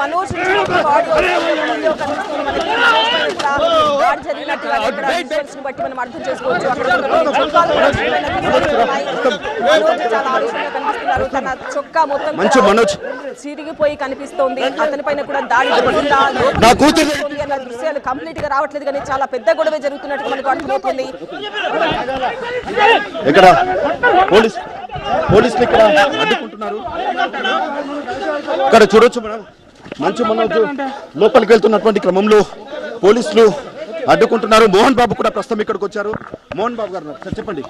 మనోజ్ దాడి జరిగినట్టుగా బట్టి మనం అర్థం చేసుకోవచ్చు. అక్కడ చాలా ఆలోచనగా కనిపిస్తున్నారు. తన చొక్కా మొత్తం చిరిగిపోయి కనిపిస్తోంది. అతని పైన కూడా దాడి అన్న దృశ్యాలు కంప్లీట్ గా రావట్లేదు, కానీ చాలా పెద్ద గొడవ జరుగుతున్నట్టు మనకు అర్థమవుతుంది. పోలీసులు ఇక్కడ అడ్డుకుంటున్నారు. ఇక్కడ చూడొచ్చు మనం మంచు మనోజ్ లోపలికి వెళ్తున్నటువంటి క్రమంలో పోలీసులు అడ్డుకుంటున్నారు. మోహన్ బాబు కూడా ప్రస్తుతం ఇక్కడికి వచ్చారు. మోహన్ బాబు గారు సార్ చెప్పండి.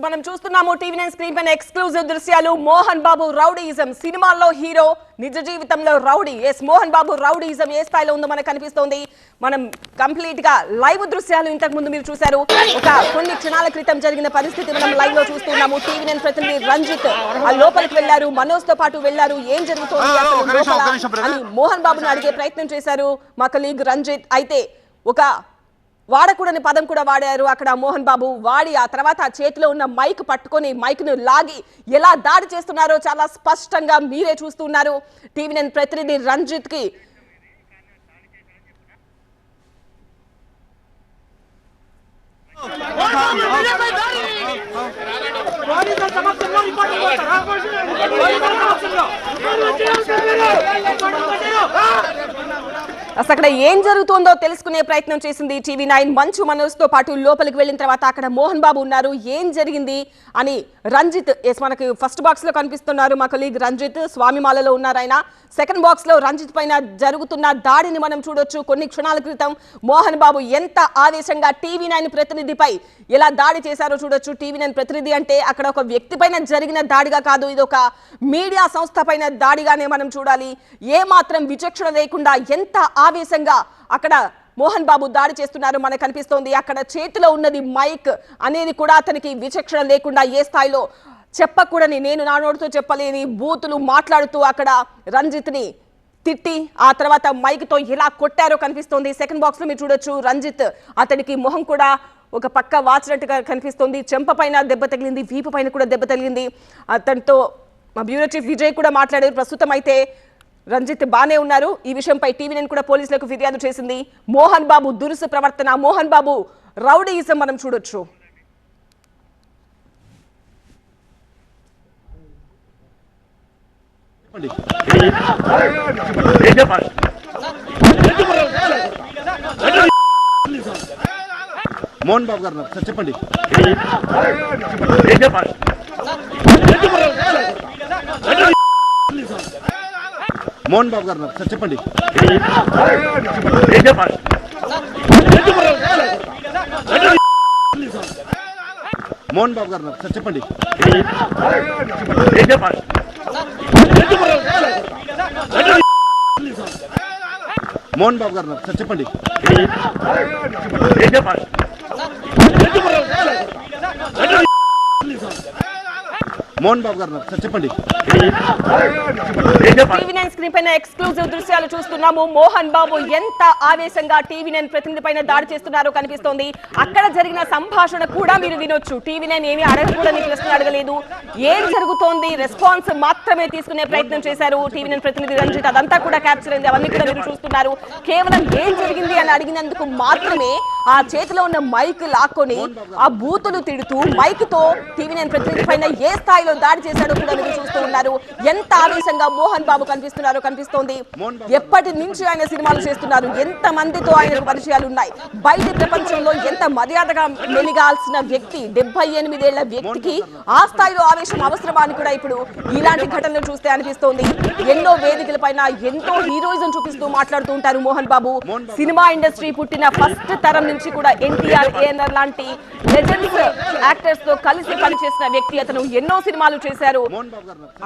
మనం చూస్తున్నాము టీవీ9 స్క్రీన్ పైన ఎక్స్క్లూజివ్ దృశ్యాలు. మోహన్ బాబు రౌడీయిజం, సినిమాల్లో హీరో, నిజ జీవితంలో రౌడీ. మోహన్ బాబు రౌడీయిజం ఏ స్థాయిలో ఉందో మనకు కనిపిస్తోంది. మనం కంప్లీట్ గా లైవ్ దృశ్యాలు ఇంతకు ముందు మీరు చూశారు. కొన్ని క్షణాల క్రితం జరిగిన పరిస్థితి మనం లైవ్ లో చూస్తున్నాము. టీవీ9 ప్రతినిధి రంజిత్ ఆ లోపలికి వెళ్లారు, మనోజ్ తో పాటు వెళ్లారు. ఏం జరుగుతోంది అని మోహన్ బాబుని అడిగే ప్రయత్నం చేశారు మా కలీగ్ రంజిత్. అయితే ఒక వాడకూడని పదం కూడా వాడారు అక్కడ మోహన్ బాబు. వాడి ఆ తర్వాత ఆ చేతిలో ఉన్న మైక్ పట్టుకొని మైక్ ను లాగి ఎలా దాడి చేస్తున్నారో చాలా స్పష్టంగా మీరే చూస్తున్నారు. టీవీ9 ప్రతినిధి రంజిత్ కి అక్కడ ఏం జరుగుతుందో తెలుసుకునే ప్రయత్నం చేసింది టీవీ9. మంచు మనోజ్ తో పాటు లోపలికి వెళ్ళిన తర్వాత అక్కడ మోహన్ బాబు ఉన్నారు. ఏం జరిగింది అని రంజిత్ మనకి ఫస్ట్ బాక్స్ లో కనిపిస్తున్నారు మా కొలీగ్ రంజిత్. స్వామిమాలలో ఉన్నారు ఆయన. సెకండ్ బాక్స్ లో రంజిత్ పైన జరుగుతున్న దాడిని మనం చూడొచ్చు. కొన్ని క్షణాల క్రితం మోహన్ బాబు ఎంత ఆవేశంగా టీవీ9 ప్రతినిధిపై ఎలా దాడి చేశారో చూడొచ్చు. టీవీ9 ప్రతినిధి అంటే అక్కడ ఒక వ్యక్తి పైన జరిగిన దాడిగా కాదు, ఇది ఒక మీడియా సంస్థ పైన దాడిగానే మనం చూడాలి. ఏ మాత్రం విచక్షణ లేకుండా ఎంత ఆవేశంగా అక్కడ మోహన్ బాబు దాడి చేస్తున్నారు మనకు కనిపిస్తోంది. అక్కడ చేతిలో ఉన్నది మైక్ అనేది కూడా అతనికి విచక్షణ లేకుండా ఏ స్థాయిలో చెప్పకూడని, నేను నా నోటితో చెప్పలేని బూతులు మాట్లాడుతూ అక్కడ రంజిత్ ని తిట్టి ఆ తర్వాత మైక్ తో ఎలా కొట్టారో కనిపిస్తోంది. సెకండ్ బాక్స్ లో మీరు చూడొచ్చు రంజిత్ అతనికి మొహం కూడా ఒక పక్క వాచినట్టుగా కనిపిస్తోంది. చెంప పైన దెబ్బ తగిలింది, వీపు పైన కూడా దెబ్బ తగిలింది. అతనితో మా బ్యూరో చీఫ్ విజయ్ కూడా మాట్లాడారు. ప్రస్తుతం అయితే రంజిత్ బానే ఉన్నారు. ఈ విషయంపై టీవీ9 కూడా పోలీసులకు ఫిర్యాదు చేసింది. మోహన్ బాబు దురుసు ప్రవర్తన, మోహన్ బాబు రౌడీయిజం మనం చూడొచ్చు. మోహన్ బాబు గారు సార్ చెప్పండి. మోహన్ బాబు గారు సార్ చెప్పండి. మోహన్ బాబు గారు సార్ చెప్పండి. మోహన్ బాబు గారు సార్ చెప్పండి. మోహన్ బాబు గారు సార్ చెప్పండి. టీవీ9 స్క్రీన్ పైన ఎక్స్క్లూజివ్ దృశ్యాలు చూస్తున్నాము. మోహన్ బాబు ఎంత ఆవేశంగా టీవీ9 ప్రతినిధి పైన దాడి చేస్తున్నారో కనిపిస్తోంది. అక్కడ జరిగిన సంభాషణ కూడా మీరు వినొచ్చు. టీవీ9 ఏమీ అడగకూడని ప్రశ్నలు అడగలేదు, ఏం జరుగుతోంది రెస్పాన్స్ మాత్రమే తీసుకునే ప్రయత్నం చేశారు టీవీ9 ప్రతినిధి రంజిత్. అదంతా కూడా క్యాప్చర్ అయింది, అవన్నీ కూడా మీరు చూస్తున్నారు. కేవలం ఏం జరిగింది అని అడిగినందుకు మాత్రమే ఆ చేతిలో ఉన్న మైక్ లాక్కొని ఆ బూతులు తిడుతూ మైక్ తో టీవీ9 ప్రతినిధి పైన ఏ స్థాయిలో దాడి చేశాడో కూడా మీరు చూస్తూ ఉన్నారు. ఎంత ఆవేశంగా మోహన్ బాబు కనిపిస్తున్నారో కనిపిస్తోంది. ఎప్పటి నుంచి ఆయన సినిమాలు చేస్తున్నారు, ఎంత మందితో ఆయనకు పరిచయాలు ఉన్నాయి, బయట ప్రపంచంలో ఎంత మర్యాదగా మెలిగాల్సిన వ్యక్తి, 78 ఏళ్ల వ్యక్తికి ఆ స్థాయిలో ఆవేశం అవసరమా అని కూడా ఇప్పుడు ఇలాంటి ఘటనలు చూస్తే అనిపిస్తోంది. ఎన్నో వేదికల పైన ఎంతో హీరోయిజం చూపిస్తూ మాట్లాడుతూ ఉంటారు మోహన్ బాబు. సినిమా ఇండస్ట్రీ పుట్టిన ఫస్ట్ తరం నుంచి కూడా ఎన్టీఆర్, ఏఎన్ఆర్ లాంటి లెజెండ్స్ యాక్టర్స్ తో కలిసి పనిచేసిన వ్యక్తి అతను. ఎన్నో సినిమాలు చేశారు.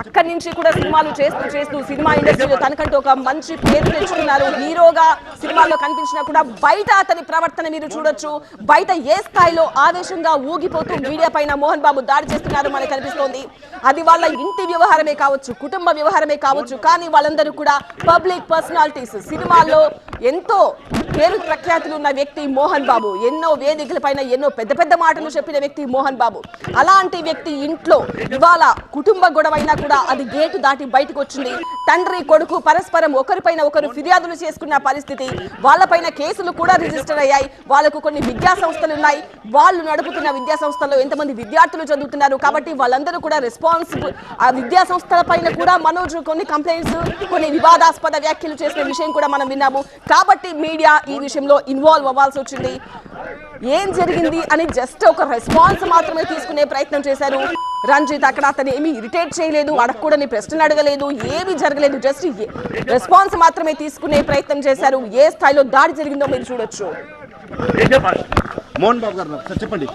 అక్కడి నుంచి కూడా సినిమాలు చేస్తూ సినిమా ఇండస్ట్రీలో తనకంటూ ఒక మంచి పేరు తెచ్చుకున్నారు. హీరోగా సినిమాల్లో కనిపించినా కూడా బయట అతని ప్రవర్తన మీరు చూడొచ్చు. బయట ఏ స్థాయిలో ఆవేశంగా ఊగిపోతూ మీడియా పైన మోహన్ బాబు దాడి చేస్తున్నారు మనకు కనిపిస్తోంది. అది వాళ్ళ ఇంటి వ్యవహారమే కావచ్చు, కుటుంబ వ్యవహారమే కావచ్చు, కానీ వాళ్ళందరూ కూడా పబ్లిక్ పర్సనాలిటీస్. సినిమాల్లో ఎంతో పేరు ప్రఖ్యాతులు ఉన్న వ్యక్తి మోహన్ బాబు. ఎన్నో వేదికలపైన ఎన్నో పెద్ద పెద్ద మాటలు చెప్పిన వ్యక్తి మోహన్ బాబు. అలాంటి వ్యక్తి ఇంట్లో ఇవాళ కుటుంబ గొడవైనా కూడా అది గేటు దాటి బయటకు వచ్చింది. తండ్రి కొడుకు పరస్పరం ఒకరిపైన ఒకరు ఫిర్యాదులు చేసుకున్న పరిస్థితి, వాళ్ళపైన కేసులు కూడా రిజిస్టర్ అయ్యాయి. వాళ్ళకు కొన్ని విద్యా సంస్థలు ఉన్నాయి, వాళ్ళు నడుపుతున్న విద్యా సంస్థల్లో ఎంతమంది విద్యార్థులు చదువుతున్నారు కాబట్టి వాళ్ళందరూ కూడా రెస్పాన్సిబుల్. ఆ విద్యా సంస్థల పైన కూడా మనోజ్ కొన్ని కంప్లైంట్స్, కొన్ని వివాదాస్పద వ్యాఖ్యలు చేసిన విషయం కూడా మనం విన్నాము. కాబట్టి మీడియా ఈ విషయంలో ఇన్వాల్వ్ అవ్వాల్సి వచ్చింది. ఏం జరిగింది అని జస్ట్ ఒక రెస్పాన్స్ మాత్రమే తీసుకునే ప్రయత్నం చేశారు రంజిత్. అక్కడ అతను ఏమీ ఇరిటేట్ చేయలేదు, అడగకూడని ప్రశ్నలు అడగలేదు, ఏమీ జరగలేదు. జస్ట్ రెస్పాన్స్ మాత్రమే తీసుకునే ప్రయత్నం చేశారు. ఏ స్థాయిలో దాడి జరిగిందో మీరు చూడొచ్చు. మోహన్ బాబు గారు సార్ చెప్పండి.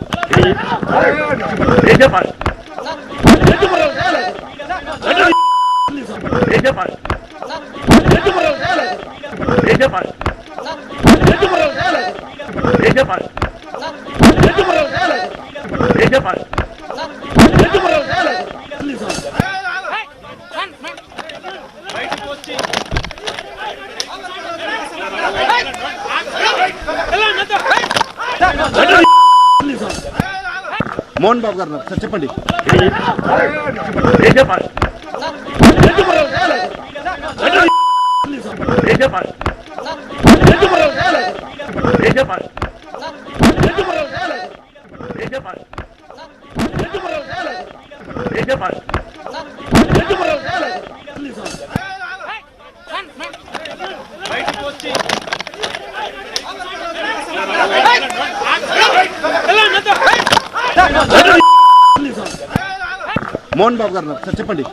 మోహన్ బాబు గారు సార్ చెప్పండి. మోహన్ బాబు గారు సార్ చెప్పండి.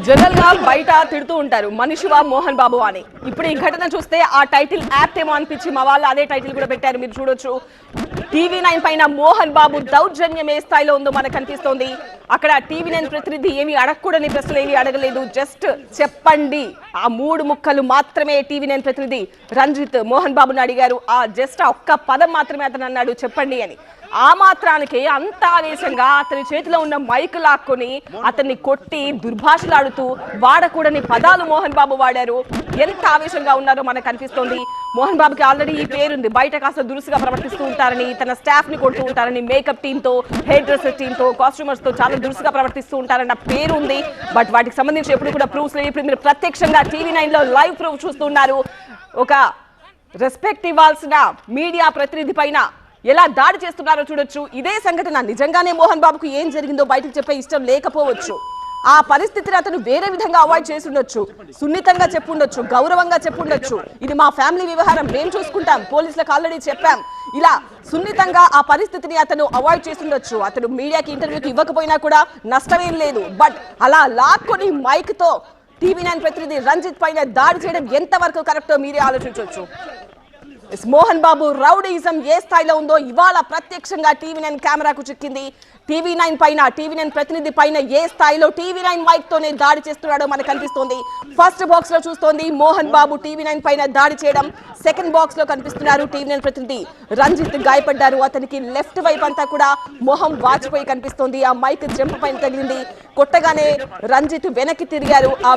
జనరల్ గా బయట తిడుతూ ఉంటారు మనిషివా మోహన్ బాబు అని. ఇప్పుడు ఈ ఘటన చూస్తే ఆ టైటిల్ యాప్ట్ ఏమో అనిపించి మా వాళ్ళు అదే టైటిల్ కూడా పెట్టారు, మీరు చూడొచ్చు. TV9 పైన మోహన్ బాబు దౌర్జన్యం ఏ స్థాయిలో ఉందో మనకు కనిపిస్తోంది. అక్కడ TV9 ప్రతినిధి ఏమి అడగకూడని ప్రశ్నలు ఏమి అడగలేదు, జస్ట్ చెప్పండి ఆ 3 ముక్కలు మాత్రమే TV9 ప్రతినిధి రంజిత్ మోహన్ బాబుని అడిగారు. ఆ జస్ట్ ఒక్క పదం మాత్రమే అతను అన్నాడు, చెప్పండి అని. ఆ మాత్రానికి అంత ఆవేశంగా అతని చేతిలో ఉన్న మైక్ లాక్కొని అతన్ని కొట్టి దుర్భాషలాడుతూ వాడకూడని పదాలు మోహన్ బాబు వాడారు. ఎంత ఆవేశంగా ఉన్నారో మనకు కనిపిస్తోంది. మోహన్ బాబుకి ఆల్రెడీ ఈ పేరుంది, బయట కాస్త దురుసుగా ప్రవర్తిస్తూ ఉంటారని, తన స్టాఫ్ ని కొడుతూ ఉంటారని, మేకప్ టీమ్ తో, హెయిర్ డ్రెస్సర్ టీమ్ తో, కాస్ట్యూమర్స్ తో చాలా దురుసుగా ప్రవర్తిస్తూ ఉంటారన్న పేరు ఉంది. బట్ వాటికి సంబంధించి ఎప్పుడు కూడా ప్రూఫ్స్ లేవు. ఇప్పుడు మీరు ప్రత్యక్షంగా TV9 లో లైవ్ ప్రూఫ్ చూస్తున్నారు. ఒక రెస్పెక్ట్ ఇవ్వాల్సిన మీడియా ప్రతినిధి పైన ఎలా దాడి చేస్తున్నారో చూడొచ్చు. ఇదే సంఘటన నిజంగానే మోహన్ బాబుకు ఏం జరిగిందో బయటకు చెప్పే ఇష్టం లేకపోవచ్చు. ఆ పరిస్థితిని అతను వేరే విధంగా అవాయిడ్ చేసి ఉండొచ్చు, సున్నితంగా చెప్పుండొచ్చు, గౌరవంగా చెప్పుండొచ్చు. ఇది మా ఫ్యామిలీ వ్యవహారం, మేము చూసుకుంటాం, పోలీసులకు ఆల్రెడీ చెప్పాం. ఇలా సున్నితంగా ఆ పరిస్థితిని అతను అవాయిడ్ చేసి ఉండొచ్చు. అతను మీడియాకి ఇంటర్వ్యూకి ఇవ్వకపోయినా కూడా నష్టమేం లేదు. బట్ అలా లాక్కొని మైక్ తో TV9 ప్రతినిధి రంజిత్ పైన దాడి చేయడం ఎంతవరకు కరెక్టో మీరే ఆలోచించవచ్చు. మోహన్ బాబు రౌడీయిజం ఏ స్థాయిలో ఉందో ఇవాళ ప్రత్యక్షంగా TV9 కెమెరాకు చిక్కింది. TV9 పైన, TV9 ప్రతినిధి పైన ఏ స్థాయిలో TV9 మైక్ తోనే దాడి చేస్తున్నాడో మనకు కనిపిస్తోంది. ఫస్ట్ బాక్స్ లో చూస్తోంది మోహన్ బాబు TV9 పైన దాడి చేయడం. సెకండ్ బాక్స్ లో కనిపిస్తున్నారు TV9 ప్రతినిధి రంజిత్, గాయపడ్డారు. అతనికి లెఫ్ట్ వైపు అంతా కూడా మొహం వాచిపోయి కనిపిస్తోంది. ఆ మైక్ చెంప పైన తగిలింది. కొట్టగానే రంజిత్ వెనక్కి తిరిగారు. ఆ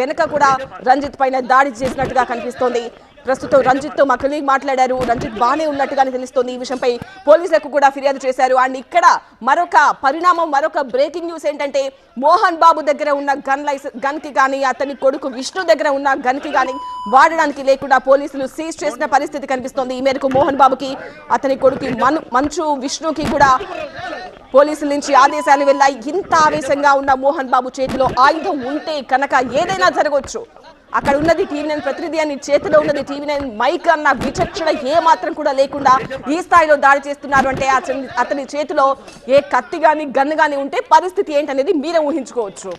వెనక కూడా రంజిత్ పైన దాడి చేసినట్టుగా కనిపిస్తోంది. ప్రస్తుతం రంజిత్ తో మా కొలీగ్ మాట్లాడారు. రంజిత్ బానే ఉన్నట్టుగానే తెలుస్తోంది. ఈ విషయంపై పోలీసులకు కూడా ఫిర్యాదు చేశారు. అండ్ ఇక్కడ మరొక పరిణామం, మరొక బ్రేకింగ్ న్యూస్ ఏంటంటే మోహన్ బాబు దగ్గర ఉన్న గన్ కి కానీ, అతని కొడుకు విష్ణు దగ్గర ఉన్న గన్ కి కానీ వాడడానికి లేకుండా పోలీసులు సీజ్ చేసిన పరిస్థితి కనిపిస్తోంది. ఈ మేరకు మోహన్ బాబుకి, అతని కొడుకు మంచు విష్ణుకి కూడా పోలీసుల నుంచి ఆదేశాలు వెళ్ళాయి. ఇంత ఆవేశంగా ఉన్న మోహన్ బాబు చేతిలో ఆయుధం ఉంటే కనుక ఏదైనా జరగవచ్చు. అక్కడ ఉన్నది TV9 ప్రతినిధి అని, చేతిలో ఉన్నది TV9 మైక్ అన్న విచక్షణ ఏ మాత్రం కూడా లేకుండా ఈ స్థాయిలో దాడి చేస్తున్నారు అంటే అతని చేతిలో ఏ కత్తి గాని గన్ను గాని ఉంటే పరిస్థితి ఏంటనేది మీరే ఊహించుకోవచ్చు.